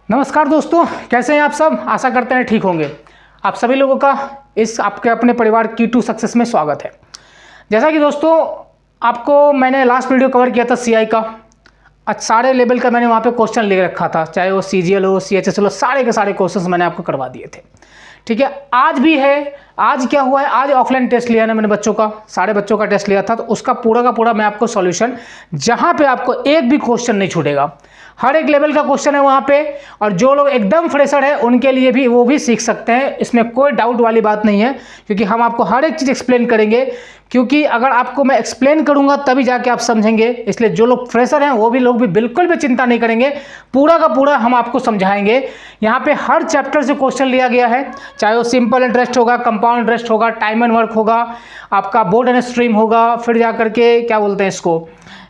नमस्कार दोस्तों, कैसे हैं आप सब। आशा करते हैं ठीक होंगे। आप सभी लोगों का इस आपके अपने परिवार की टू सक्सेस में स्वागत है। जैसा कि दोस्तों आपको मैंने लास्ट वीडियो कवर किया था सीआई का, सारे लेवल का मैंने वहाँ पे क्वेश्चन ले रखा था, चाहे वो सीजीएल हो सीएचएसएल हो, सारे के सारे क्वेश्चंस मैंने आपको करवा दिए थे। ठीक है, आज भी है। आज क्या हुआ है, आज ऑफलाइन टेस्ट लिया ना मैंने बच्चों का, सारे बच्चों का टेस्ट लिया था, तो उसका पूरा का पूरा मैं आपको सॉल्यूशन, जहाँ पे आपको एक भी क्वेश्चन नहीं छूटेगा, हर एक लेवल का क्वेश्चन है वहाँ पे। और जो लोग एकदम फ्रेशर है उनके लिए भी वो भी सीख सकते हैं, इसमें कोई डाउट वाली बात नहीं है, क्योंकि हम आपको हर एक चीज़ एक्सप्लेन करेंगे। क्योंकि अगर आपको मैं एक्सप्लेन करूंगा तभी जाके आप समझेंगे, इसलिए जो लोग फ्रेशर हैं वो भी लोग भी बिल्कुल भी चिंता नहीं करेंगे, पूरा का पूरा हम आपको समझाएंगे। यहाँ पे हर चैप्टर से क्वेश्चन लिया गया है, चाहे वो सिंपल इंटरेस्ट होगा, कंपाउंड इंटरेस्ट होगा, टाइम एंड वर्क होगा, आपका बोर्ड एंड स्ट्रीम होगा, फिर जा करके क्या बोलते हैं इसको,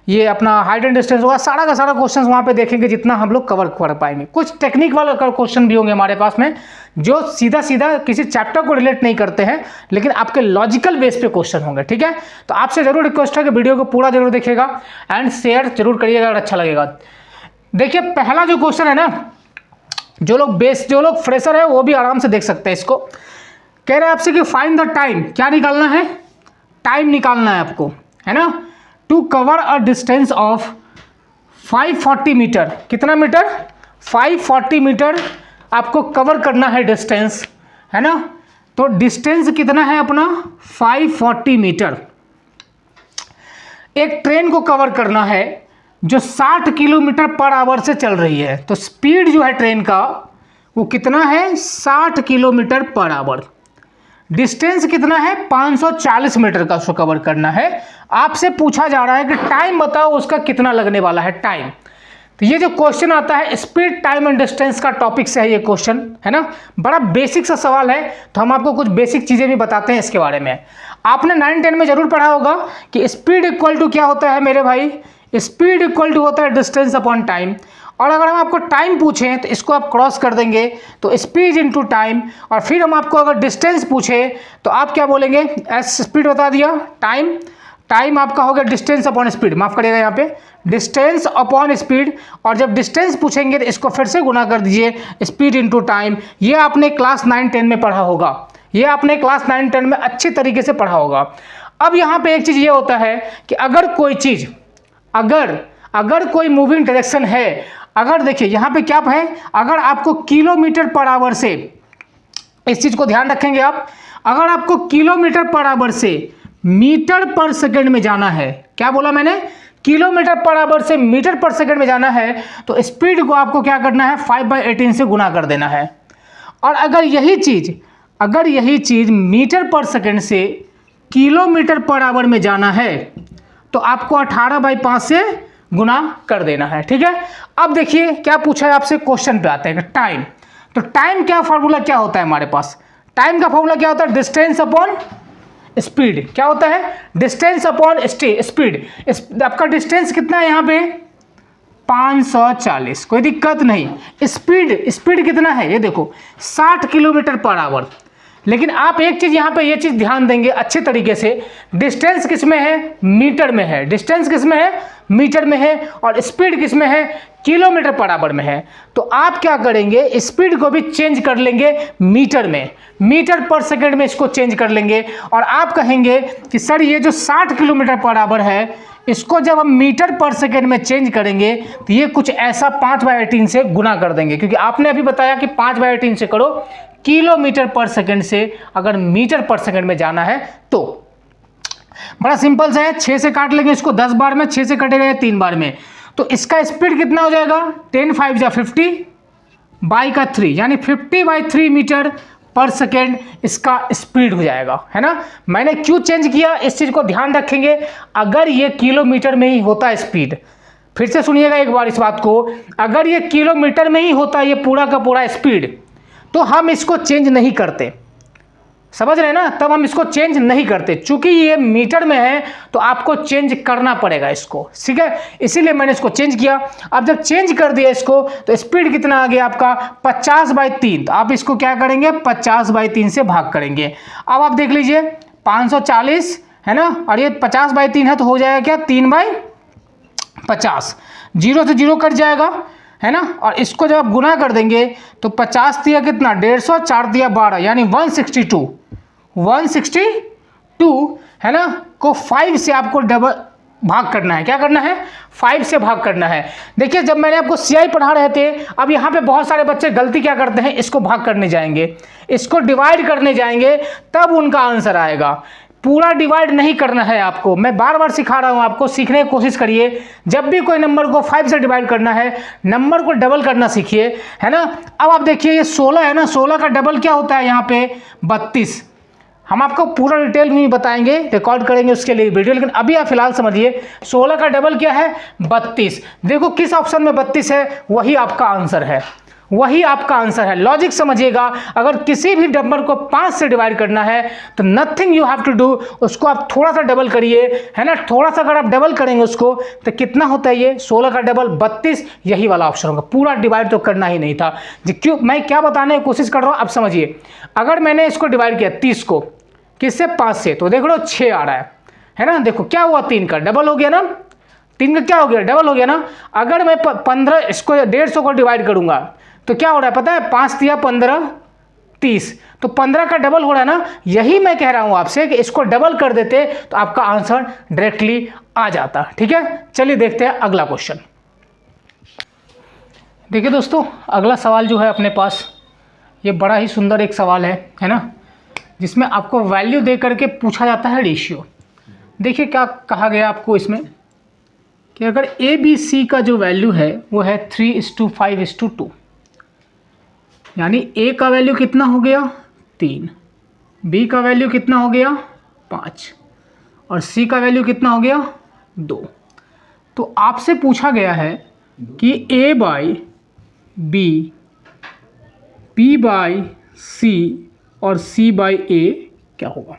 ये अपना हाइट एंड डिस्टेंस होगा। सारा का सारा क्वेश्चन वहाँ पे देखेंगे, जितना हम लोग कवर कर पाएंगे। कुछ टेक्निक वाले क्वेश्चन भी होंगे हमारे पास में, जो सीधा सीधा किसी चैप्टर को रिलेट नहीं करते हैं, लेकिन आपके लॉजिकल बेस पे क्वेश्चन होंगे। ठीक है, तो आपसे जरूर रिक्वेस्ट है कि वीडियो को पूरा जरूर देखिएगा एंड शेयर जरूर करिएगा अगर अच्छा लगेगा। देखिए, पहला जो क्वेश्चन है ना, जो लोग फ्रेशर है वो भी आराम से देख सकते हैं इसको। कह रहे हैं आपसे कि फाइंड द टाइम, क्या निकालना है, टाइम निकालना है आपको, है ना। To cover a distance of 540 meter, कितना मीटर, 540 मीटर आपको कवर करना है डिस्टेंस, है ना। तो डिस्टेंस कितना है अपना, 540 मीटर। एक ट्रेन को कवर करना है जो 60 किलोमीटर पर आवर से चल रही है, तो स्पीड जो है ट्रेन का वो कितना है, 60 किलोमीटर पर आवर। डिस्टेंस कितना है, 540 मीटर का उसको कवर करना है। आपसे पूछा जा रहा है कि टाइम बताओ उसका कितना लगने वाला है, टाइम। तो ये जो क्वेश्चन आता है स्पीड टाइम एंड डिस्टेंस का टॉपिक से है ये क्वेश्चन, है ना। बड़ा बेसिक सा सवाल है, तो हम आपको कुछ बेसिक चीजें भी बताते हैं इसके बारे में। आपने 9-10 में जरूर पढ़ा होगा कि स्पीड इक्वल टू क्या होता है मेरे भाई, स्पीड इक्वल टू होता है डिस्टेंस अपॉन टाइम। और अगर हम आपको टाइम पूछें तो इसको आप क्रॉस कर देंगे, तो स्पीड इनटू टाइम। और फिर हम आपको अगर डिस्टेंस पूछे तो आप क्या बोलेंगे, एस स्पीड बता दिया, टाइम, टाइम आपका हो गया डिस्टेंस अपॉन स्पीड, माफ करिएगा यहाँ पे डिस्टेंस अपॉन स्पीड। और जब डिस्टेंस पूछेंगे तो इसको फिर से गुना कर दीजिए, स्पीड इनटू टाइम। ये आपने क्लास 9-10 में पढ़ा होगा, ये आपने क्लास 9-10 में अच्छी तरीके से पढ़ा होगा। अब यहाँ पे एक चीज ये होता है कि अगर कोई चीज, अगर कोई मूविंग डायरेक्शन है, अगर देखिए यहाँ पे क्या है, अगर आपको किलोमीटर पर आवर से, इस चीज को ध्यान रखेंगे आप, अगर आपको किलोमीटर पर आवर से मीटर पर सेकंड में जाना है, क्या बोला मैंने, किलोमीटर पर आवर से मीटर पर सेकंड में जाना है, तो स्पीड को आपको क्या करना है, 5/18 से गुना कर देना है। और अगर यही चीज मीटर पर सेकंड से किलोमीटर पर आवर में जाना है, तो आपको 18/5 से गुना कर देना है। ठीक है, अब देखिए क्या पूछा है आपसे, क्वेश्चन पे आते हैं टाइम। तो टाइम क्या फॉर्मूला क्या होता है हमारे पास, टाइम का फॉर्मूला क्या होता है, डिस्टेंस अपॉन स्पीड। क्या होता है, डिस्टेंस अपॉन स्पीड। आपका डिस्टेंस कितना है यहाँ पे, 540, कोई दिक्कत नहीं। स्पीड कितना है, ये देखो 60 किलोमीटर पर आवर। लेकिन आप एक चीज यहाँ पे ये चीज ध्यान देंगे अच्छे तरीके से, डिस्टेंस किस में है, मीटर में है, डिस्टेंस किस में है, मीटर में है, और स्पीड किस में है, किलोमीटर पर आवर में है। तो आप क्या करेंगे, स्पीड को भी चेंज कर लेंगे मीटर में, मीटर पर सेकंड में इसको चेंज कर लेंगे। और आप कहेंगे कि सर ये जो 60 किलोमीटर पर आवर है, इसको जब हम मीटर पर सेकंड में चेंज करेंगे तो ये कुछ ऐसा 5/18 से गुना कर देंगे, क्योंकि आपने अभी बताया कि 5/18 से करो किलोमीटर पर सेकंड से, अगर मीटर पर सेकंड में जाना है तो। बड़ा सिंपल सा है, 6 से काट लेंगे इसको 10 बार में, 6 से कटेगा ये 3 बार में, तो इसका स्पीड कितना हो जाएगा, 10×5 = 50/3, यानी 50/3 मीटर पर सेकेंड इसका स्पीड हो जाएगा, है ना। मैंने क्यों चेंज किया, इस चीज को ध्यान रखेंगे। अगर ये किलोमीटर में ही होता स्पीड, फिर से सुनिएगा एक बार इस बात को, अगर ये किलोमीटर में ही होता ये पूरा का पूरा स्पीड, तो हम इसको चेंज नहीं करते, समझ रहे हैं ना, तब हम इसको चेंज नहीं करते। चूंकि ये मीटर में है तो आपको चेंज करना पड़ेगा इसको, ठीक है, इसीलिए मैंने इसको चेंज किया। अब जब चेंज कर दिया इसको, तो स्पीड कितना आ गया आपका, 50/3। तो आप इसको क्या करेंगे, 50/3 से भाग करेंगे। अब आप देख लीजिए 540 है ना, और ये 50/3 है, तो हो जाएगा क्या, 3/50। 0 से 0 कट जाएगा, है ना। और इसको जब आप गुना कर देंगे तो 50 दिया कितना 150, 4 दिया 12 यानी 162 है ना, को 5 से आपको डबल भाग करना है। क्या करना है, 5 से भाग करना है। देखिए जब मैंने आपको सीआई पढ़ा रहे थे, अब यहाँ पे बहुत सारे बच्चे गलती क्या करते हैं, इसको भाग करने जाएंगे, इसको डिवाइड करने जाएंगे, तब उनका आंसर आएगा। पूरा डिवाइड नहीं करना है आपको, मैं बार बार सिखा रहा हूँ आपको, सीखने की कोशिश करिए। जब भी कोई नंबर को 5 से डिवाइड करना है, नंबर को डबल करना सीखिए, है ना। अब आप देखिए ये 16 है ना, 16 का डबल क्या होता है यहाँ पे 32। हम आपको पूरा डिटेल में बताएंगे, रिकॉर्ड करेंगे उसके लिए वीडियो, लेकिन अभी आप फिलहाल समझिए 16 का डबल क्या है 32। देखो किस ऑप्शन में 32 है, वही आपका आंसर है, वही आपका आंसर है। लॉजिक समझिएगा, अगर किसी भी नंबर को 5 से डिवाइड करना है तो nothing you have to do, उसको आप थोड़ा सा डबल करिए, है ना। थोड़ा सा अगर आप डबल करेंगे उसको तो कितना होता है ये 16 का डबल 32, यही वाला ऑप्शन होगा। पूरा डिवाइड तो करना ही नहीं था जी। क्यों, मैं क्या बताने की कोशिश कर रहा हूँ, अब समझिए। अगर मैंने इसको डिवाइड किया 30 को किससे 5 से, तो देख लो 6 आ रहा है ना। देखो क्या हुआ, 3 का डबल हो गया ना, 3 का क्या हो गया डबल हो गया ना। अगर मैं 15 इसको 150 को डिवाइड करूंगा तो क्या हो रहा है पता है, 5 दिया 15 30, तो 15 का डबल हो रहा है ना। यही मैं कह रहा हूं आपसे कि इसको डबल कर देते तो आपका आंसर डायरेक्टली आ जाता। ठीक है, चलिए देखते हैं अगला क्वेश्चन। देखिए दोस्तों, अगला सवाल जो है अपने पास, ये बड़ा ही सुंदर एक सवाल है ना, जिसमें आपको वैल्यू दे करके पूछा जाता है रेशियो। देखिए क्या कहा गया आपको इसमें कि अगर ए बी सी का जो वैल्यू है वो है 3:5:2, यानी ए का वैल्यू कितना हो गया 3, बी का वैल्यू कितना हो गया 5 और सी का वैल्यू कितना हो गया 2। तो आपसे पूछा गया है कि ए बाई बी, बी बाई सी और सी बाई ए क्या होगा।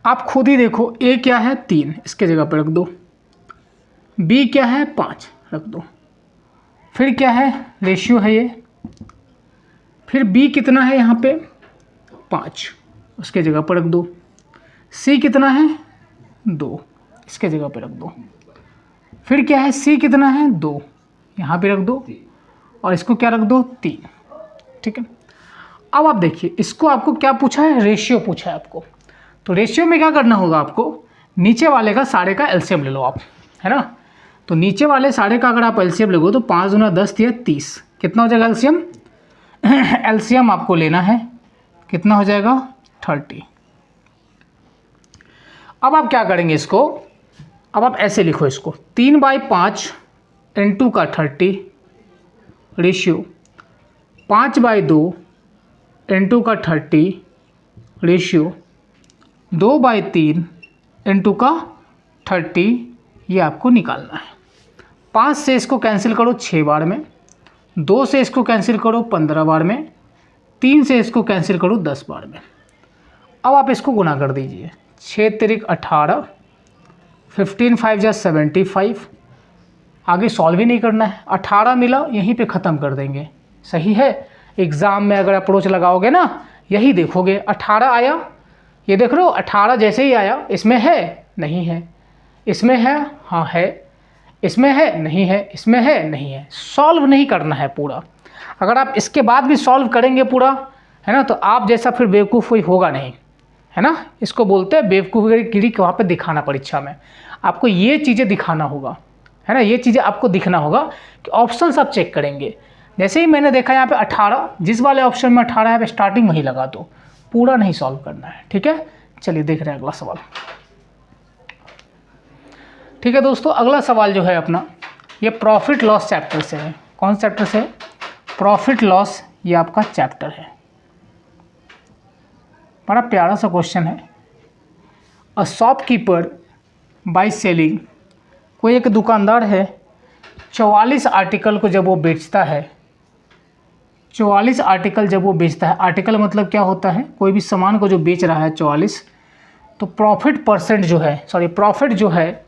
आप खुद ही देखो, ए क्या है 3, इसके जगह पर रख दो, बी क्या है 5 रख दो, फिर क्या है रेशियो है ये, फिर बी कितना है यहाँ पे 5, उसके जगह पर रख दो, सी कितना है 2, इसके जगह पर रख दो, फिर क्या है सी कितना है 2, यहाँ पे रख दो, और इसको क्या रख दो 3। ठीक है, अब आप देखिए इसको आपको क्या पूछा है, रेशियो पूछा है आपको। तो रेशियो में क्या करना होगा आपको, नीचे वाले का सारे का एलसीएम ले लो आप, है ना। तो नीचे वाले सारे का अगर आप एलसीएम लोगे तो 5 गुना 10 दिया 30, कितना हो जाएगा एलसीएम एलसीएम आपको लेना है, कितना हो जाएगा 30। अब आप क्या करेंगे इसको, अब आप ऐसे लिखो इसको 3/5 × का 30 रेशियो 5/2 × का 30 रेशियो 2/3 × का 30, ये आपको निकालना है। 5 से इसको कैंसिल करो 6 बार में, 2 से इसको कैंसिल करो 15 बार में, 3 से इसको कैंसिल करो 10 बार में। अब आप इसको गुना कर दीजिए, 6 तिरिक 18, 15 5 जा 75। आगे सॉल्व ही नहीं करना है, 18 मिला यहीं पे ख़त्म कर देंगे। सही है, एग्ज़ाम में अगर अप्रोच लगाओगे ना यही देखोगे, 18 आया, ये देख लो 18 जैसे ही आया, इसमें है नहीं है, इसमें है हाँ है, इसमें है नहीं है, इसमें है नहीं है। सॉल्व नहीं करना है पूरा, अगर आप इसके बाद भी सॉल्व करेंगे पूरा, है ना, तो आप जैसा फिर बेवकूफ़ कोई होगा नहीं, है ना। इसको बोलते हैं बेवकूफ़गिरी, वहाँ पे दिखाना परीक्षा में आपको ये चीज़ें दिखाना होगा, है ना। ये चीज़ें आपको दिखना होगा कि ऑप्शन आप चेक करेंगे। जैसे ही मैंने देखा यहाँ पे 18, जिस वाले ऑप्शन में 18 है स्टार्टिंग वहीं लगा दो, पूरा नहीं सॉल्व करना है। ठीक है, चलिए देख रहे हैं अगला सवाल। ठीक है दोस्तों, अगला सवाल जो है अपना ये प्रॉफिट लॉस चैप्टर से है। कौन चैप्टर से, प्रॉफिट लॉस, ये आपका चैप्टर है। बड़ा प्यारा सा क्वेश्चन है। अ शॉपकीपर बाय सेलिंग, कोई एक दुकानदार है 44 आर्टिकल को जब वो बेचता है, 44 आर्टिकल जब वो बेचता है, आर्टिकल मतलब क्या होता है, कोई भी सामान को जो बेच रहा है 44, तो प्रॉफिट परसेंट जो है, सॉरी प्रॉफिट जो है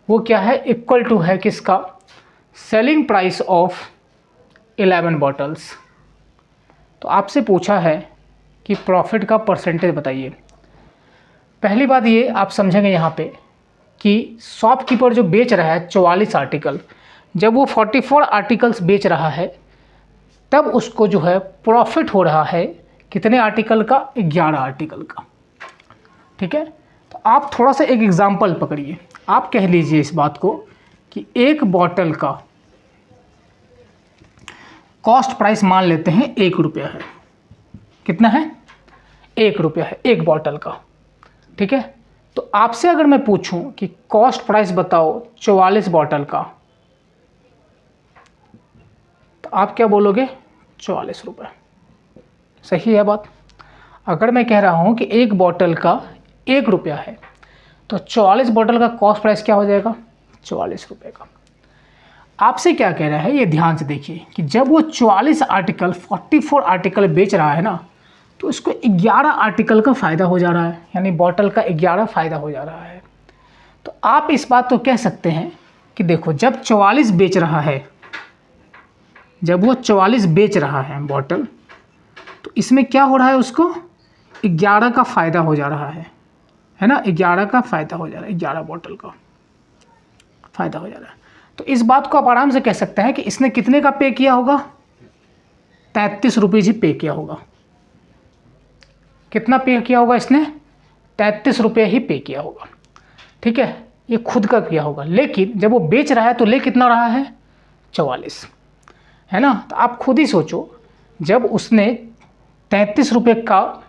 वो क्या है, इक्वल टू है किसका, सेलिंग प्राइस ऑफ 11 बॉटल्स। तो आपसे पूछा है कि प्रॉफिट का परसेंटेज बताइए। पहली बात ये आप समझेंगे यहाँ पे कि शॉपकीपर जो बेच रहा है 44 आर्टिकल, जब वो 44 आर्टिकल्स बेच रहा है तब उसको जो है प्रॉफिट हो रहा है कितने आर्टिकल का, 11 आर्टिकल का। ठीक है, तो आप थोड़ा सा एक एग्जांपल पकड़िए, आप कह लीजिए इस बात को कि एक बॉटल का कॉस्ट प्राइस मान लेते हैं 1 रुपया है। कितना है? 1 रुपया है एक बॉटल का। ठीक है, तो आपसे अगर मैं पूछूं कि कॉस्ट प्राइस बताओ 44 बॉटल का, तो आप क्या बोलोगे? 44 रुपये। सही है बात। अगर मैं कह रहा हूं कि एक बॉटल का 1 रुपया है तो 44 बॉटल का कॉस्ट प्राइस क्या हो जाएगा? 44 रुपये का। आपसे क्या कह रहा है ये ध्यान से देखिए कि जब वो 44 आर्टिकल 44 आर्टिकल बेच रहा है ना, तो इसको 11 आर्टिकल का फ़ायदा हो जा रहा है, यानी बॉटल का 11 फ़ायदा हो जा रहा है। तो आप इस बात को कह सकते हैं कि देखो जब 44 बेच रहा है, जब वो 44 बेच रहा है बॉटल, तो इसमें क्या हो रहा है, उसको 11 का फ़ायदा हो जा रहा है ना, 11 का फ़ायदा हो जा रहा है, 11 बॉटल का फ़ायदा हो जा रहा है। तो इस बात को आप आराम से कह सकते हैं कि इसने कितने का पे किया होगा? 33 रुपीज़ ही पे किया होगा। कितना पे किया होगा इसने? 33 रुपये ही पे किया होगा। ठीक है, ये खुद का किया होगा, लेकिन जब वो बेच रहा है तो ले कितना रहा है? 44, है ना। तो आप खुद ही सोचो, जब उसने 33 रुपये का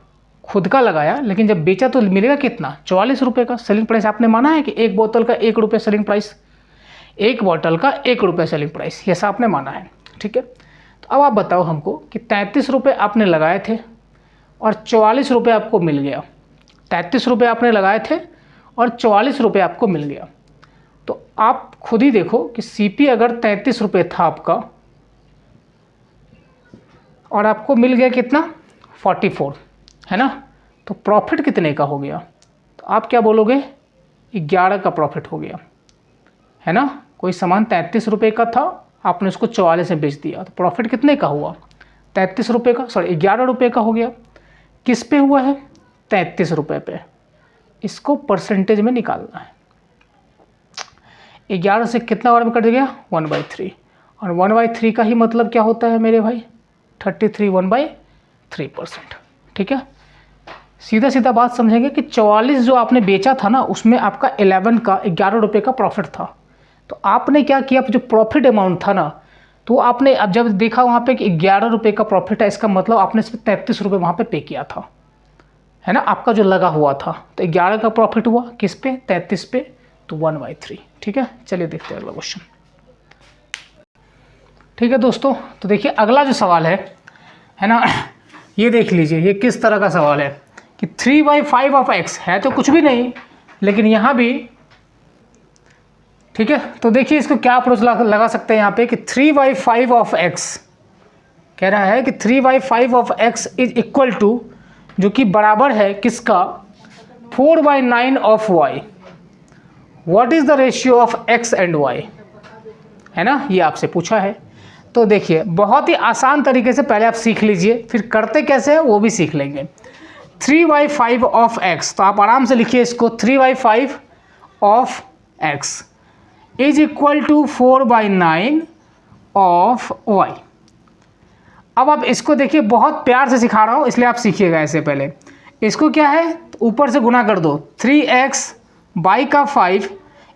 खुद का लगाया, लेकिन जब बेचा तो मिलेगा कितना? 44 रुपये का सेलिंग प्राइस। आपने माना है कि एक बोतल का 1 रुपये सेलिंग प्राइस, एक बॉटल का 1 रुपये सेलिंग प्राइस, ऐसा आपने माना है। ठीक है, तो अब आप बताओ हमको कि 33 रुपये आपने लगाए थे और 44 रुपये आपको मिल गया। 33 रुपये आपने लगाए थे और 44 रुपये आपको मिल गया। तो आप खुद ही देखो कि सीपी अगर 33 रुपये था आपका और आपको मिल गया कितना? 44, है ना। तो प्रॉफिट कितने का हो गया? तो आप क्या बोलोगे? 11 का प्रॉफिट हो गया, है ना। कोई सामान 33 रुपये का था, आपने उसको 44 में बेच दिया, तो प्रॉफिट कितने का हुआ? 33 रुपये का, सॉरी 11 रुपये का हो गया। किस पे हुआ है? 33 रुपये पे। इसको परसेंटेज में निकालना है। 11 से कितना बार में कट गया? 1/3, और 1/3 का ही मतलब क्या होता है मेरे भाई? 33 1/3%। ठीक है, सीधा सीधा बात समझेंगे कि 44 जो आपने बेचा था ना, उसमें आपका 11 रुपये का प्रॉफिट था। तो आपने क्या किया, जो प्रॉफिट अमाउंट था ना, तो आपने अब जब देखा वहाँ पे कि 11 रुपये का प्रॉफिट है, इसका मतलब आपने इस पर 33 रुपये वहाँ पे किया था, है ना, आपका जो लगा हुआ था। तो 11 का प्रॉफिट हुआ किस पे? 33 पे, तो 1/3। ठीक है, चलिए देखते हैं अगला क्वेश्चन। ठीक है दोस्तों, तो देखिए अगला जो सवाल है ना, ये देख लीजिए ये किस तरह का सवाल है कि 3/5 ऑफ x है तो कुछ भी नहीं, लेकिन यहाँ भी ठीक है। तो देखिए इसको क्या अप्रोच लगा सकते हैं यहाँ पे कि 3/5 ऑफ x कह रहा है कि 3/5 of x is equal to, जो कि बराबर है किसका? 4/9 of y। What is the ratio of x and y, है ना, ये आपसे पूछा है। तो देखिए बहुत ही आसान तरीके से पहले आप सीख लीजिए, फिर करते कैसे है वो भी सीख लेंगे। 3/5 ऑफ x, तो आप आराम से लिखिए इसको, 3/5 of x is equal to 4/9 of y। अब आप इसको देखिए, बहुत प्यार से सिखा रहा हूँ इसलिए आप सीखिएगा ऐसे। पहले इसको क्या है, तो ऊपर से गुना कर दो, 3x/5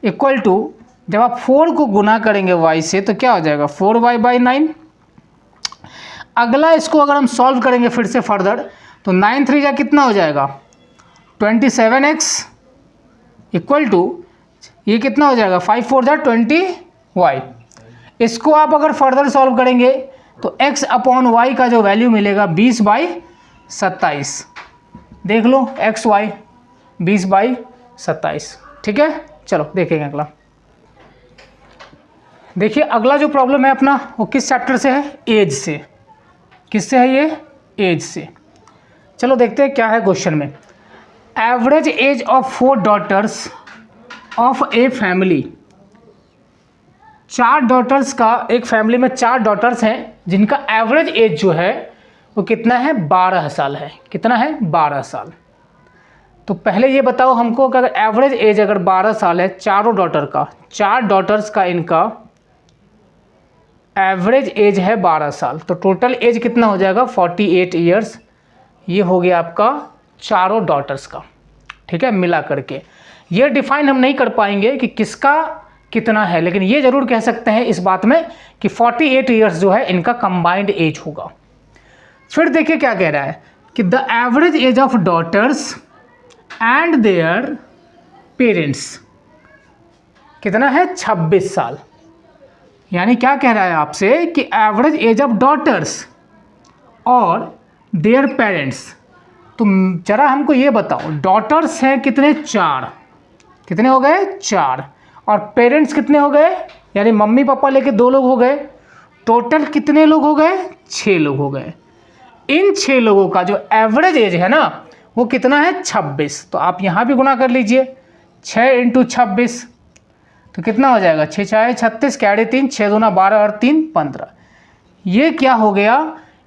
इक्वल टू, जब आप 4 को गुना करेंगे y से तो क्या हो जाएगा? 4y/9। अगला इसको अगर हम सॉल्व करेंगे फिर से फर्दर, तो 9 3 जा कितना हो जाएगा? 27x इक्वल टू, ये कितना हो जाएगा? 5 4 जा 20y। इसको आप अगर फर्दर सॉल्व करेंगे तो x/y का जो वैल्यू मिलेगा 20/27। देख लो xy 20/27। ठीक है, चलो देखेंगे अगला। देखिए अगला जो प्रॉब्लम है अपना, वो किस चैप्टर से है? एज से। किससे है ये? एज से। चलो देखते हैं क्या है क्वेश्चन में। Average age of 4 daughters of a family. 4 daughters का, एक फैमिली में 4 डॉटर्स हैं जिनका एवरेज एज जो है वो कितना है? 12 साल है। कितना है? 12 साल। तो पहले ये बताओ हमको कि अगर एवरेज एज अगर 12 साल है चारों डॉटर का, 4 डॉटर्स का इनका एवरेज एज है 12 साल, तो टोटल एज कितना हो जाएगा 48 ईयर्स। ये हो गया आपका चारों डॉटर्स का, ठीक है, मिला करके। ये डिफाइन हम नहीं कर पाएंगे कि किसका कितना है, लेकिन ये जरूर कह सकते हैं इस बात में कि 48 ईयर्स जो है इनका कंबाइंड एज होगा। फिर देखिए क्या कह रहा है कि the average age of daughters and their parents कितना है 26 साल। यानी क्या कह रहा है आपसे कि एवरेज एज ऑफ डॉटर्स और देयर पेरेंट्स। तो जरा हमको ये बताओ, डॉटर्स हैं कितने 4, कितने हो गए 4, और पेरेंट्स कितने हो गए, यानी मम्मी पापा लेके 2 लोग हो गए, टोटल कितने लोग हो गए 6 लोग हो गए। इन 6 लोगों का जो एवरेज एज है ना वो कितना है 26। तो आप यहाँ भी गुना कर लीजिए, 6 × 26 तो कितना हो जाएगा 6 × 4 = 36, कैरी 3, 6 दूना 12 और 3 15। ये क्या हो गया,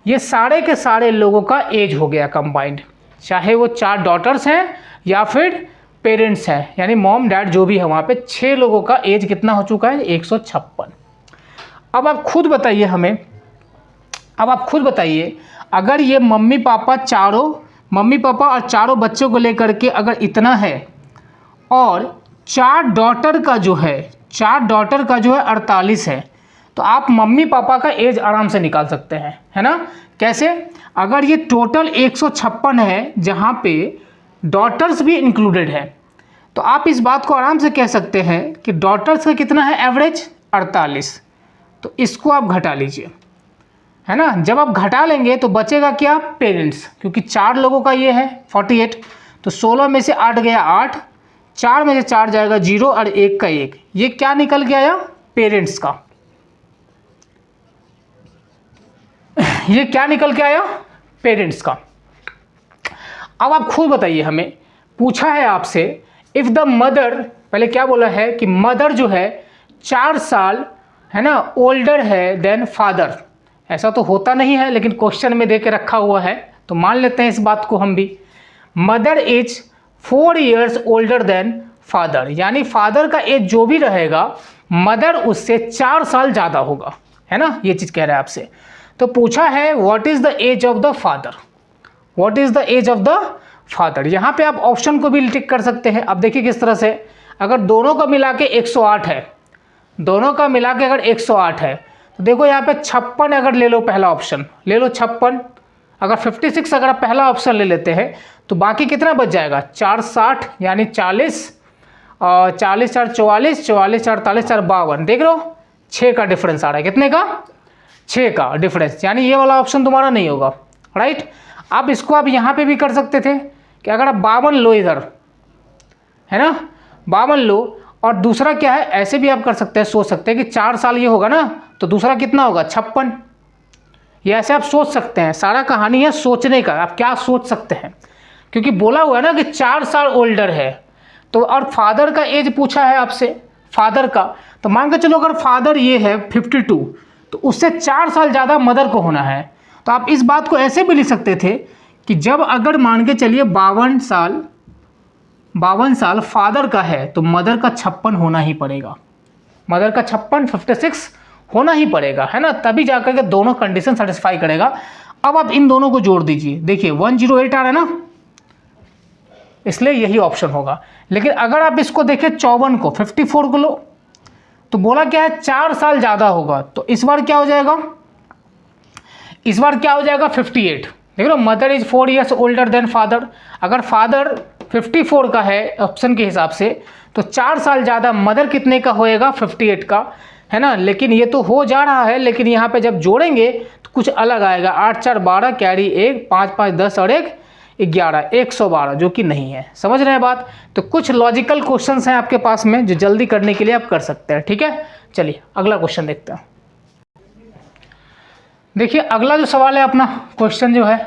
ये सारे के सारे लोगों का एज हो गया कंबाइंड, चाहे वो 4 डॉटर्स हैं या फिर पेरेंट्स हैं, यानी मॉम डैड जो भी है वहाँ पे 6 लोगों का एज कितना हो चुका है 156। अब आप खुद बताइए हमें, अब आप खुद बताइए, अगर ये मम्मी पापा और चारों बच्चों को लेकर के अगर इतना है और 4 डॉटर का जो है 48 है, तो आप मम्मी पापा का एज आराम से निकाल सकते हैं, है ना। कैसे, अगर ये टोटल 156 है जहाँ पे डॉटर्स भी इंक्लूडेड है, तो आप इस बात को आराम से कह सकते हैं कि डॉटर्स का कितना है एवरेज 48, तो इसको आप घटा लीजिए, है ना। जब आप घटा लेंगे तो बचेगा क्या पेरेंट्स, क्योंकि 4 लोगों का ये है 48, तो 16 में से 8 गया 8, 4 में से 4 जाएगा 0 और 1 का 1, ये क्या निकल के आया पेरेंट्स का। ये क्या निकल के आया पेरेंट्स का। अब आप खुद बताइए, हमें पूछा है आपसे इफ द मदर, पहले क्या बोला है कि मदर जो है 4 साल है ना ओल्डर है देन फादर। ऐसा तो होता नहीं है, लेकिन क्वेश्चन में दे के रखा हुआ है तो मान लेते हैं इस बात को हम भी। Mother is 4 years older than father, यानी फादर का एज जो भी रहेगा मदर उससे 4 साल ज़्यादा होगा, है ना। ये चीज़ कह रहा है आपसे। तो पूछा है what is the age of the father, what is the age of the father. यहाँ पे आप ऑप्शन को भी टिक कर सकते हैं। अब देखिए किस तरह से, अगर दोनों का मिला के 108 है, दोनों का मिला के अगर 108 है, तो देखो यहाँ पे 56 अगर ले लो, पहला ऑप्शन ले लो 56, अगर 56 अगर आप पहला ऑप्शन ले लेते हैं तो बाकी कितना बच जाएगा 4 60, यानी 40 और 40 4 44, 44 4 48 4 52, देख रहे हो 6 का डिफरेंस आ रहा है, कितने का 6 का डिफरेंस, यानी ये वाला ऑप्शन तुम्हारा नहीं होगा, राइट। अब इसको आप यहाँ पे भी कर सकते थे कि अगर आप 52 लो इधर, है ना 52 लो, और दूसरा क्या है ऐसे भी आप कर सकते हैं, सोच सकते हैं कि 4 साल ये होगा ना तो दूसरा कितना होगा 56। ये ऐसे आप सोच सकते हैं, सारा कहानी है सोचने का, आप क्या सोच सकते हैं, क्योंकि बोला हुआ है ना कि 4 साल ओल्डर है, तो और फादर का एज पूछा है आपसे, फादर का, तो मान के चलो अगर फादर ये है 52, तो उससे 4 साल ज़्यादा मदर को होना है। तो आप इस बात को ऐसे भी लिख सकते थे कि जब अगर मान के चलिए 52 साल फादर का है तो मदर का 56 होना ही पड़ेगा, मदर का 56 होना ही पड़ेगा, है ना, तभी जाकर के दोनों कंडीशन सेटिस्फाई करेगा। अब आप इन दोनों को जोड़ दीजिए, देखिए 108 आ रहा है ना, इसलिए यही ऑप्शन होगा। लेकिन अगर आप इसको देखें 54 को 54 को लो, तो बोला क्या है 4 साल ज़्यादा होगा, तो इस बार क्या हो जाएगा, इस बार क्या हो जाएगा 58। देख लो mother is 4 years older than father, अगर फादर 54 का है ऑप्शन के हिसाब से, तो 4 साल ज़्यादा मदर कितने का होएगा 58 का, है ना। लेकिन ये तो हो जा रहा है, लेकिन यहाँ पे जब जोड़ेंगे तो कुछ अलग आएगा, 8 4 12 कैरी 1, 5 5 10 और 1 11, 112, जो कि नहीं है। समझ रहे हैं बात। तो कुछ लॉजिकल क्वेश्चंस हैं आपके पास में जो जल्दी करने के लिए आप कर सकते हैं, ठीक है। चलिए अगला क्वेश्चन देखते हैं। देखिए अगला जो सवाल है अपना क्वेश्चन जो है,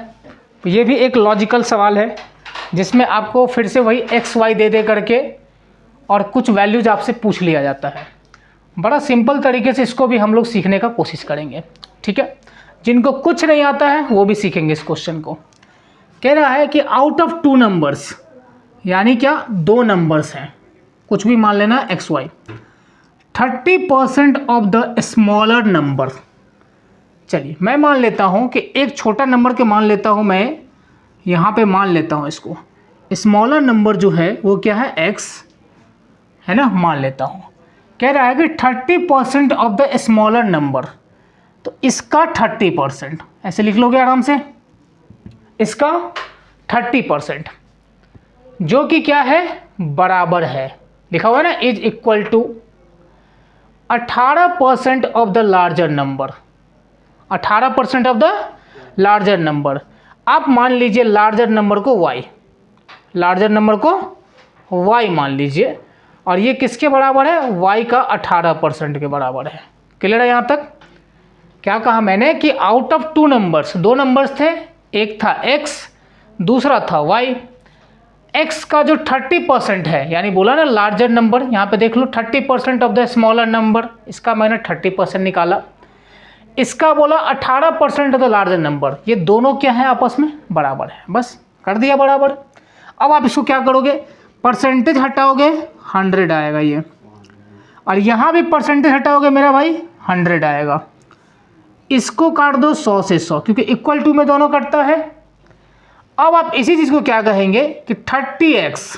ये भी एक लॉजिकल सवाल है जिसमें आपको फिर से वही एक्स वाई दे करके और कुछ वैल्यूज आपसे पूछ लिया जाता है। बड़ा सिंपल तरीके से इसको भी हम लोग सीखने का कोशिश करेंगे, ठीक है। जिनको कुछ नहीं आता है वो भी सीखेंगे इस क्वेश्चन को। कह रहा है कि आउट ऑफ 2 नंबर्स, यानी क्या 2 नंबर्स हैं, कुछ भी मान लेना X Y, 30% of the smaller number, चलिए मैं मान लेता हूँ कि एक छोटा नंबर के मान लेता हूँ, मैं यहाँ पे मान लेता हूँ इसको, स्मॉलर नंबर जो है वो क्या है x है ना, मान लेता हूँ। कह रहा है कि 30% ऑफ द स्मॉलर नंबर, तो इसका 30% ऐसे लिख लोगे आराम से, इसका 30% जो कि क्या है बराबर है, लिखा हुआ है ना, is equal to 18% of the larger number, 18% of the larger number. आप मान लीजिए लार्जर नंबर को y, लार्जर नंबर को y मान लीजिए, और ये किसके बराबर है, y का 18% के बराबर है। क्लियर है यहाँ तक? क्या कहा मैंने कि आउट ऑफ टू नंबर्स, दो नंबर्स थे, एक था x दूसरा था y, x का जो 30% है, यानी बोला ना लार्जर नंबर, यहाँ पे देख लो 30% ऑफ द स्मॉलर नंबर, इसका मैंने 30% निकाला, इसका बोला 18% ऑफ द लार्जर नंबर, ये दोनों क्या है आपस में बराबर है, बस कर दिया बराबर। अब आप इसको क्या करोगे, परसेंटेज हटाओगे 100 आएगा ये, और यहाँ भी परसेंटेज हटाओगे मेरा भाई 100 आएगा, इसको काट दो 100 से 100 क्योंकि इक्वल टू में दोनों कटता है। अब आप इसी चीज़ को क्या कहेंगे कि 30x,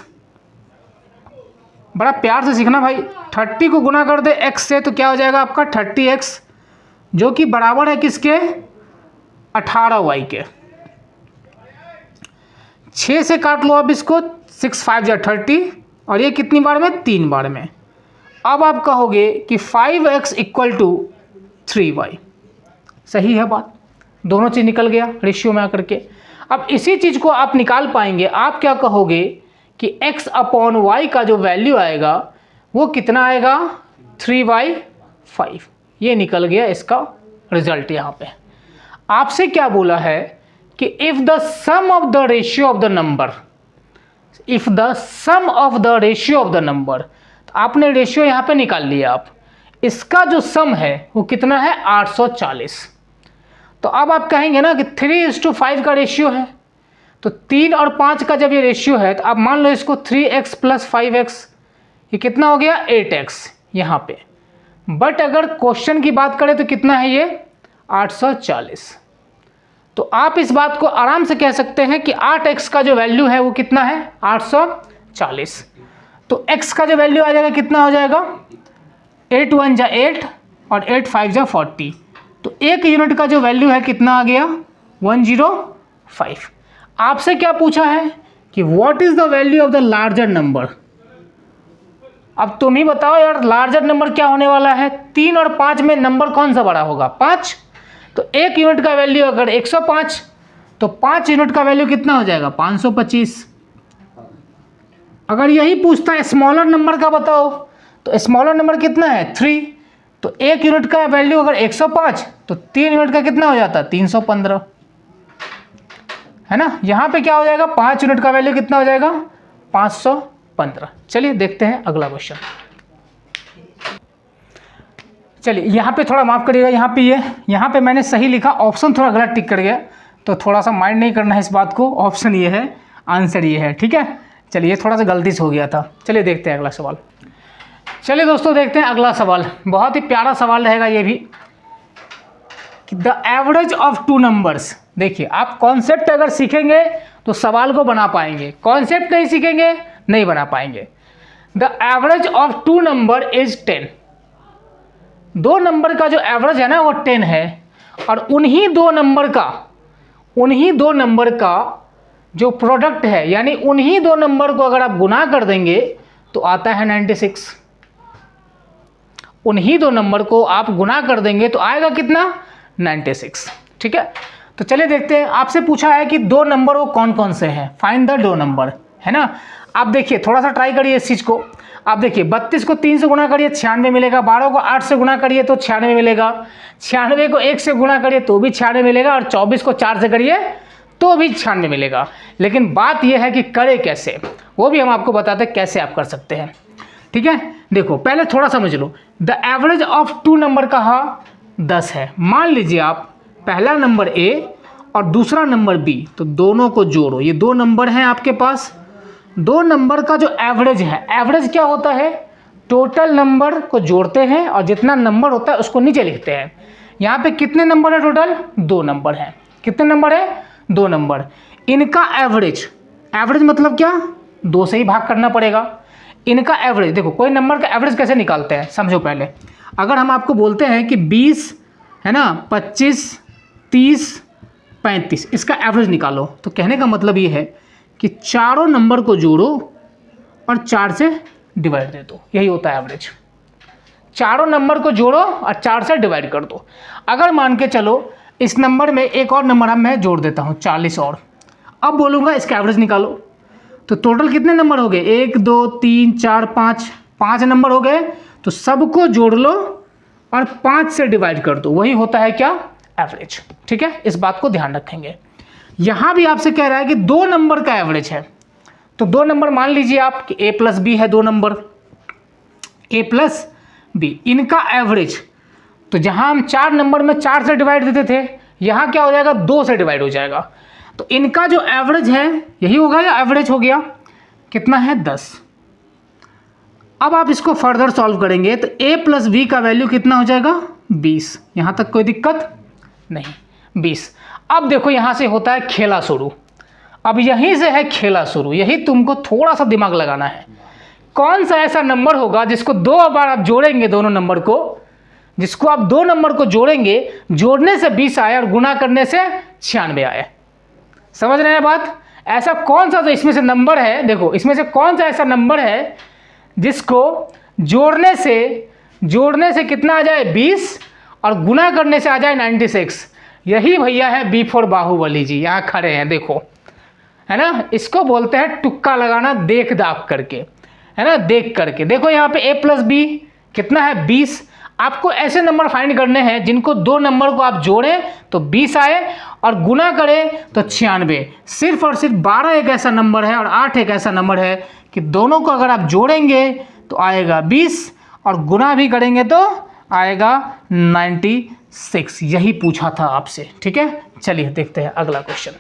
बड़ा प्यार से सीखना भाई, 30 को गुना कर दे x से तो क्या हो जाएगा आपका 30x, जो कि बराबर है किसके 18y के। 6 से काट लो अब इसको, 6 5 जा 30, और ये कितनी बार में 3 बार में। अब आप कहोगे कि 5x इक्वल टू 3y, सही है बात, दोनों चीज़ निकल गया रेशियो में आकर के। अब इसी चीज़ को आप निकाल पाएंगे, आप क्या कहोगे कि x अपॉन y का जो वैल्यू आएगा वो कितना आएगा 3/5, ये निकल गया इसका रिजल्ट। यहाँ पे आपसे क्या बोला है कि if the sum of the ratio of the number, if the sum of the ratio of the number, तो आपने रेशियो यहाँ पे निकाल लिया, आप इसका जो सम है वो कितना है 840। तो अब आप कहेंगे ना कि 3:5 का रेशियो है, तो 3 और 5 का जब ये रेशियो है तो आप मान लो इसको 3x + 5x, ये कितना हो गया 8x यहाँ पे। बट अगर क्वेश्चन की बात करें तो कितना है ये 840। तो आप इस बात को आराम से कह सकते हैं कि 8x का जो वैल्यू है वो कितना है 840। तो x का जो वैल्यू आ जाएगा कितना हो जाएगा 8 1 जा 8 और 8 5 जा 40, तो एक यूनिट का जो वैल्यू है कितना आ गया 105। आपसे क्या पूछा है कि what is the value of the larger number. अब तुम ही बताओ यार लार्जर नंबर क्या होने वाला है, 3 और 5 में नंबर कौन सा बड़ा होगा 5, तो एक यूनिट का वैल्यू अगर 105 तो 5 यूनिट का वैल्यू कितना हो जाएगा 525। अगर यही पूछता है स्मॉलर नंबर का बताओ, तो स्मॉलर नंबर कितना है 3, तो एक यूनिट का वैल्यू अगर 105 तो 3 यूनिट का कितना हो जाता है 315, है ना। यहाँ पे क्या हो जाएगा 5 यूनिट का वैल्यू कितना हो जाएगा 515। चलिए देखते हैं अगला क्वेश्चन। चलिए यहाँ पे थोड़ा माफ़ करिएगा, यहाँ पे मैंने सही लिखा, ऑप्शन थोड़ा गलत टिक कर गया, तो थोड़ा सा माइंड नहीं करना है इस बात को, ऑप्शन ये है, आंसर ये है, ठीक है। चलिए थोड़ा सा गलती से हो गया था। चलिए देखते हैं अगला सवाल। चलिए दोस्तों देखते हैं अगला सवाल, बहुत ही प्यारा सवाल रहेगा ये भी। The average of two numbers, देखिए आप कॉन्सेप्ट अगर सीखेंगे तो सवाल को बना पाएंगे, कॉन्सेप्ट नहीं सीखेंगे नहीं बना पाएंगे। The average of two number is 10, दो नंबर का जो एवरेज है ना वो 10 है, और उन्हीं दो नंबर का जो प्रोडक्ट है, यानी उन्हीं दो नंबर को अगर आप गुना कर देंगे तो आता है 96। उन्हीं दो नंबर को आप गुना कर देंगे तो आएगा कितना 96, ठीक है। तो चलिए देखते हैं, आपसे पूछा है कि दो नंबर वो कौन कौन से हैं, फाइंड द दो नंबर, है ना। आप देखिए थोड़ा सा ट्राई करिए इस चीज़ को। आप देखिए 32 को 3 से गुना करिए 96 मिलेगा, 12 को 8 से गुना करिए तो 96 मिलेगा, 96 को 1 से गुना करिए तो भी 96 मिलेगा, और 24 को 4 से करिए तो भी 96 मिलेगा। लेकिन बात यह है कि करे कैसे, वो भी हम आपको बताते हैं कैसे आप कर सकते हैं, ठीक है। देखो पहले थोड़ा समझ लो, the average of two number कहा 10 है। मान लीजिए आप पहला नंबर ए और दूसरा नंबर बी, तो दोनों को जोड़ो, ये दो नंबर हैं आपके पास, दो नंबर का जो एवरेज है, एवरेज क्या होता है टोटल नंबर को जोड़ते हैं और जितना नंबर होता है उसको नीचे लिखते हैं। यहाँ पे कितने नंबर है टोटल? 2 नंबर हैं। कितने नंबर है? 2 नंबर। इनका एवरेज, एवरेज मतलब क्या? 2 से ही भाग करना पड़ेगा। इनका एवरेज देखो, कोई नंबर का एवरेज कैसे निकालते हैं समझो पहले। अगर हम आपको बोलते हैं कि 20 है ना, 25, 30, 35, इसका एवरेज निकालो, तो कहने का मतलब ये है कि चारों नंबर को जोड़ो और 4 से डिवाइड दे दो, यही होता है एवरेज। चारों नंबर को जोड़ो और 4 से डिवाइड कर दो। अगर मान के चलो इस नंबर में एक और नंबर मैं जोड़ देता हूँ 40 और, अब बोलूँगा इसका एवरेज निकालो, तो टोटल कितने नंबर हो गए? 1 2 3 4 5, 5 नंबर हो गए। तो सबको जोड़ लो और 5 से डिवाइड कर दो, वही होता है क्या? एवरेज। ठीक है, इस बात को ध्यान रखेंगे। यहाँ भी आपसे कह रहा है कि 2 नंबर का एवरेज है, तो 2 नंबर मान लीजिए आप कि a प्लस बी है, 2 नंबर a प्लस बी, इनका एवरेज। तो जहाँ हम 4 नंबर में 4 से डिवाइड देते थे, यहाँ क्या हो जाएगा? 2 से डिवाइड हो जाएगा। तो इनका जो एवरेज है यही होगा या एवरेज हो गया? कितना है? 10। अब आप इसको फर्दर सॉल्व करेंगे तो a प्लस बी का वैल्यू कितना हो जाएगा? 20। यहाँ तक कोई दिक्कत नहीं, 20। अब देखो यहाँ से होता है खेला शुरू। अब यहीं से है खेला शुरू, यही तुमको थोड़ा सा दिमाग लगाना है। कौन सा ऐसा नंबर होगा जिसको 2 बार आप जोड़ेंगे, दोनों नंबर को, जिसको आप 2 नंबर को जोड़ेंगे, जोड़ने से 20 आए और गुना करने से 96 आए। समझ रहे हैं बात? ऐसा कौन सा, तो इसमें से नंबर है, देखो इसमें से कौन सा ऐसा नंबर है जिसको जोड़ने से कितना आ जाए? 20 और गुना करने से आ जाए 96। यही भैया है बी फॉर बाहुबली जी, यहाँ खड़े हैं देखो, है ना। इसको बोलते हैं तुक्का लगाना, देख दाख करके, है ना, देख करके। देखो यहाँ पे a प्लस बी कितना है? 20। आपको ऐसे नंबर फाइंड करने हैं जिनको 2 नंबर को आप जोड़ें तो 20 आए और गुना करें तो 96। सिर्फ और सिर्फ 12 एक ऐसा नंबर है और 8 एक ऐसा नंबर है कि दोनों को अगर आप जोड़ेंगे तो आएगा 20 और गुना भी करेंगे तो आएगा 96। यही पूछा था आपसे। ठीक है, चलिए देखते हैं अगला क्वेश्चन।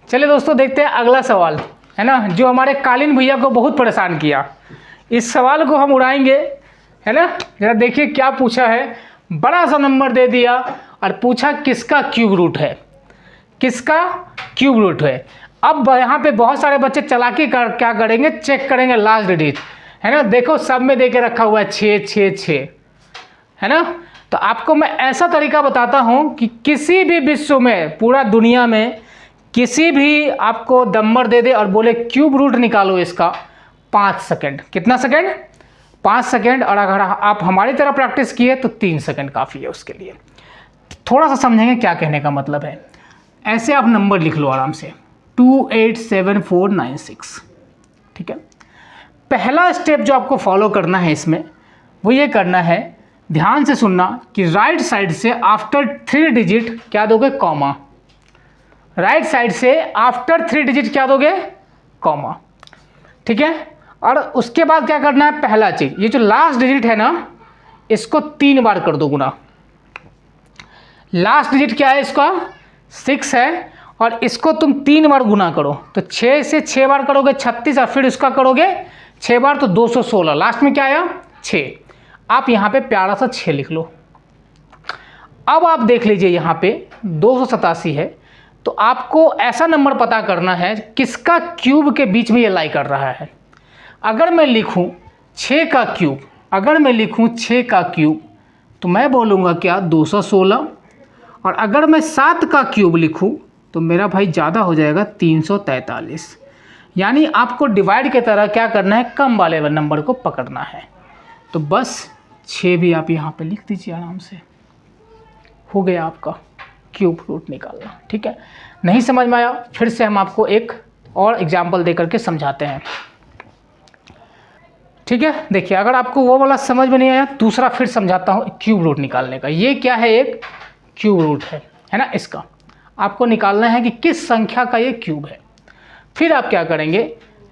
चलिए दोस्तों देखते हैं अगला सवाल, है ना, जो हमारे कालीन भैया को बहुत परेशान किया। इस सवाल को हम उड़ाएंगे, है ना। जरा देखिए क्या पूछा है। बड़ा सा नंबर दे दिया और पूछा किसका क्यूब रूट है, किसका क्यूब रूट है। अब यहाँ पे बहुत सारे बच्चे चालाकी कर क्या करेंगे, चेक करेंगे लास्ट डिजिट, है ना। देखो सब में दे के रखा हुआ है 6 6 6, है ना। तो आपको मैं ऐसा तरीका बताता हूँ कि किसी भी विश्व में, पूरा दुनिया में किसी भी आपको नंबर दे दे और बोले क्यूब रूट निकालो इसका, 5 सेकंड। कितना सेकंड? 5 सेकंड। और अगर आप हमारी तरह प्रैक्टिस किए तो 3 सेकंड काफ़ी है उसके लिए। थोड़ा सा समझेंगे क्या कहने का मतलब है। ऐसे आप नंबर लिख लो आराम से, 287496। ठीक है, पहला स्टेप जो आपको फॉलो करना है इसमें वो ये करना है, ध्यान से सुनना, कि राइट साइड से आफ्टर 3 डिजिट क्या दोगे? कॉमा। राइट साइड से आफ्टर 3 डिजिट क्या दोगे? कॉमा। ठीक है, और उसके बाद क्या करना है? पहला चीज, ये जो लास्ट डिजिट है ना, इसको 3 बार कर दो गुना। लास्ट डिजिट क्या है इसका? 6 है, और इसको तुम 3 बार गुना करो, तो 6 से 6 बार करोगे 36, और फिर इसका करोगे 6 बार तो 216। लास्ट में क्या आया? 6। आप यहाँ पे प्यारा सा 6 लिख लो। अब आप देख लीजिए यहाँ पे 287 है, तो आपको ऐसा नंबर पता करना है किसका क्यूब के बीच में ये लाई कर रहा है। अगर मैं लिखूं 6 का क्यूब, अगर मैं लिखूं 6 का क्यूब तो मैं बोलूँगा क्या? 216। और अगर मैं 7 का क्यूब लिखूं तो मेरा भाई ज़्यादा हो जाएगा, 343। यानी आपको डिवाइड की तरह क्या करना है? कम वाले नंबर को पकड़ना है। तो बस 6 भी आप यहाँ पे लिख दीजिए आराम से, हो गया आपका क्यूब रूट निकालना। ठीक है, नहीं समझ में आया फिर से हम आपको एक और एग्जाम्पल दे करके समझाते हैं। ठीक है, देखिए अगर आपको वो वाला समझ में नहीं आया, दूसरा फिर समझाता हूँ क्यूब रूट निकालने का। ये क्या है? एक क्यूब रूट है ना। इसका आपको निकालना है कि किस संख्या का ये क्यूब है। फिर आप क्या करेंगे?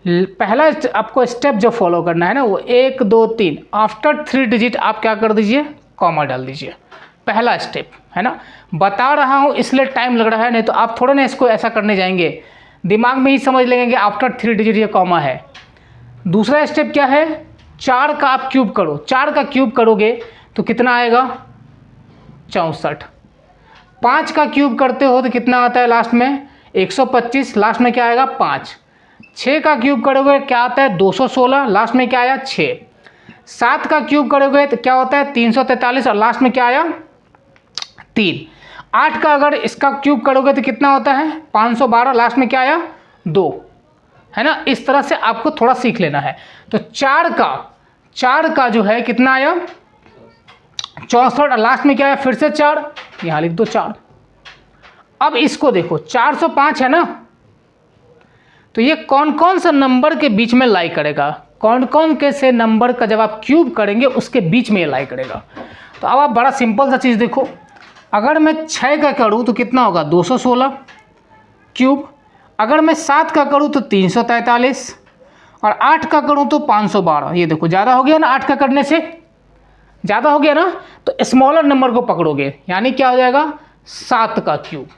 पहला आपको स्टेप जो फॉलो करना है ना, वो 1 2 3, आफ्टर 3 डिजिट आप क्या कर दीजिए? कॉमा डाल दीजिए। पहला स्टेप है ना, बता रहा हूँ इसलिए टाइम लग रहा है, नहीं तो आप थोड़े ना इसको ऐसा करने जाएंगे, दिमाग में ही समझ लेंगे कि आफ्टर 3 डिजिट ये कॉमा है। दूसरा स्टेप क्या है? 4 का आप क्यूब करो। 4 का क्यूब करोगे तो कितना आएगा 64। 5 का क्यूब करते हो तो कितना आता है लास्ट में 125, लास्ट में क्या आएगा 5। 6 का क्यूब करोगे क्या आता है 216, लास्ट में क्या आया 6। 7 का क्यूब करोगे तो क्या होता है 343 और लास्ट में क्या आया 3। 8 का अगर इसका क्यूब करोगे तो कितना होता है 512, लास्ट में क्या आया 2, है ना। इस तरह से आपको थोड़ा सीख लेना है। तो 4 का जो है कितना आया 64, लास्ट में क्या आया फिर से 4, यहाँ लिख दो 4। अब इसको देखो 405 है ना, तो ये कौन कौन सा नंबर के बीच में लाई करेगा, कौन कौन के से नंबर का जब आप क्यूब करेंगे उसके बीच में ये लाई करेगा। तो अब आप बड़ा सिंपल सा चीज़ देखो, अगर मैं 6 का करूँ तो कितना होगा 216 क्यूब, अगर मैं 7 का करूँ तो 343 और 8 का करूँ तो 512। ये देखो ज़्यादा हो गया ना, 8 का करने से ज़्यादा हो गया ना, तो स्मॉलर नंबर को पकड़ोगे यानी क्या हो जाएगा 7 का क्यूब।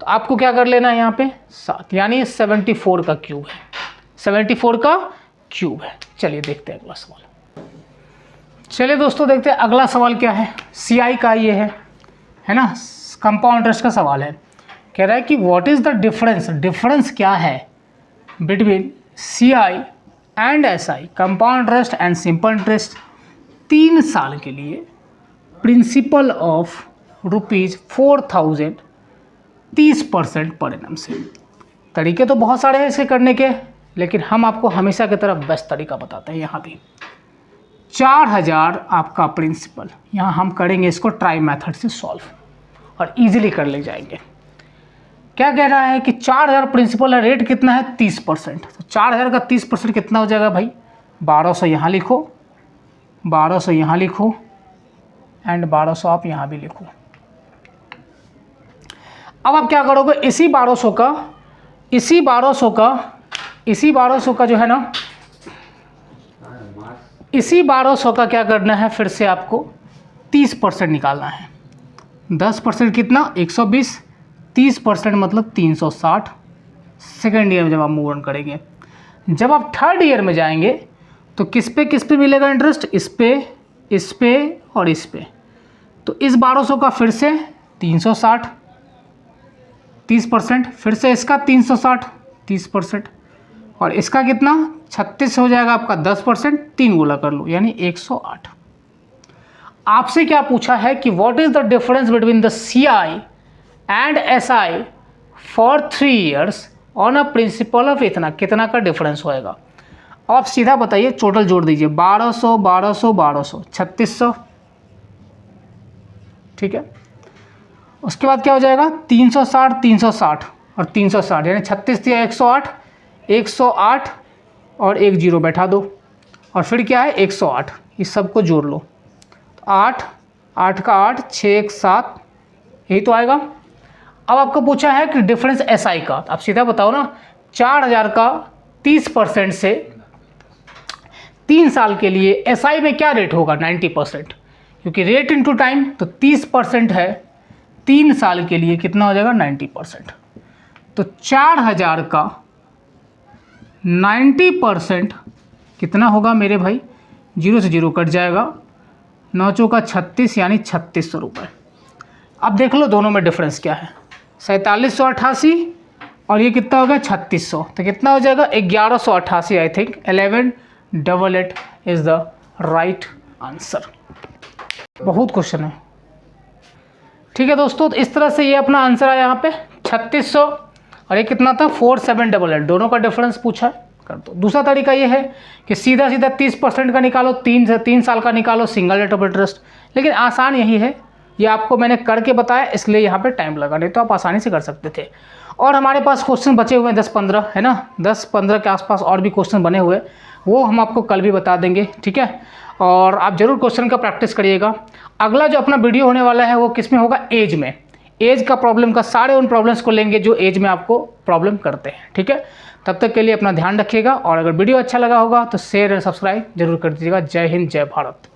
तो आपको क्या कर लेना है यहाँ पे 7, यानी 74 का क्यूब है, 74 का क्यूब है। चलिए देखते हैं अगला सवाल। चलिए दोस्तों देखते हैं अगला सवाल क्या है। CI का ये है ना, कंपाउंड इंटरेस्ट का सवाल है। कह रहा है कि व्हाट इज़ द डिफरेंस क्या है between CI and SI, compound interest and simple interest. 3 साल के लिए प्रिंसिपल ऑफ ₹4000 30% पर एनम से। तरीके तो बहुत सारे हैं इसके करने के, लेकिन हम आपको हमेशा की तरफ बेस्ट तरीका बताते हैं। यहाँ पे 4000 आपका प्रिंसिपल, यहाँ हम करेंगे इसको ट्राई मेथड से सॉल्व और इजीली कर ले जाएंगे। क्या कह रहा है कि 4000 प्रिंसिपल है, रेट कितना है 30%। तो 4000 का 30% कितना हो जाएगा भाई 1200, यहाँ लिखो 1200, यहाँ लिखो एंड 1200 आप यहाँ भी लिखो। अब आप क्या करोगे इसी 1200 का जो है ना, इसी 1200 का क्या करना है, फिर से आपको 30% निकालना है। 10% कितना 120, 30% मतलब 360। सेकेंड ईयर में जब आप मूव ऑन करेंगे, जब आप थर्ड ईयर में जाएंगे तो किस पे मिलेगा इंटरेस्ट, इस पे और इस पे। तो इस 1200 का फिर से 360 30%, फिर से इसका 360 30%, और इसका कितना 36 हो जाएगा आपका 10%, 3 गुना कर लो यानी 108। आपसे क्या पूछा है कि what is the difference between the CI and SI for 3 years on a principle of इतना, कितना का डिफरेंस होएगा। आप सीधा बताइए, टोटल जोड़ दीजिए 1200 1200 1200 3600, ठीक है। उसके बाद क्या हो जाएगा 360 360 और 360 यानी 36 या 108 108 और एक जीरो बैठा दो, और फिर क्या है 108, इस सब को जोड़ लो। 8 8 का 8 6 1 7, यही तो आएगा। अब आपको पूछा है कि डिफरेंस SI का, आप सीधा बताओ ना। 4000 का 30% से 3 साल के लिए SI में क्या रेट होगा 90%, क्योंकि रेट इनटू टाइम तो 30% है, 3 साल के लिए कितना हो जाएगा 90%। तो 4000 का 90% कितना होगा मेरे भाई, 0 से 0 कट जाएगा, 9 चौका 36 यानी 3600 रुपये। अब देख लो दोनों में डिफरेंस क्या है, 4788 और ये कितना हो गया 3600, तो कितना हो जाएगा 1188। I think 1188 is the right answer. बहुत क्वेश्चन है, ठीक है दोस्तों। तो इस तरह से ये अपना आंसर है यहाँ पे 3600, और ये कितना था 4788, दोनों का डिफरेंस पूछा है, कर दो। दूसरा तरीका ये है कि सीधा 30% का निकालो, 3 साल का निकालो, सिंगल रेट ऑफ इंटरेस्ट। लेकिन आसान यही है, ये आपको मैंने करके बताया इसलिए यहाँ पे टाइम लगा, नहीं तो आप आसानी से कर सकते थे। और हमारे पास क्वेश्चन बचे हुए हैं 10-15, है ना, 10-15 के आसपास और भी क्वेश्चन बने हुए, वो हम आपको कल भी बता देंगे, ठीक है। और आप ज़रूर क्वेश्चन का प्रैक्टिस करिएगा। अगला जो अपना वीडियो होने वाला है वो किस में होगा, एज में। एज का प्रॉब्लम का सारे उन प्रॉब्लम्स को लेंगे जो एज में आपको प्रॉब्लम करते हैं, ठीक है। तब तक के लिए अपना ध्यान रखिएगा, और अगर वीडियो अच्छा लगा होगा तो शेयर और सब्सक्राइब जरूर कर दीजिएगा। जय हिंद, जय भारत।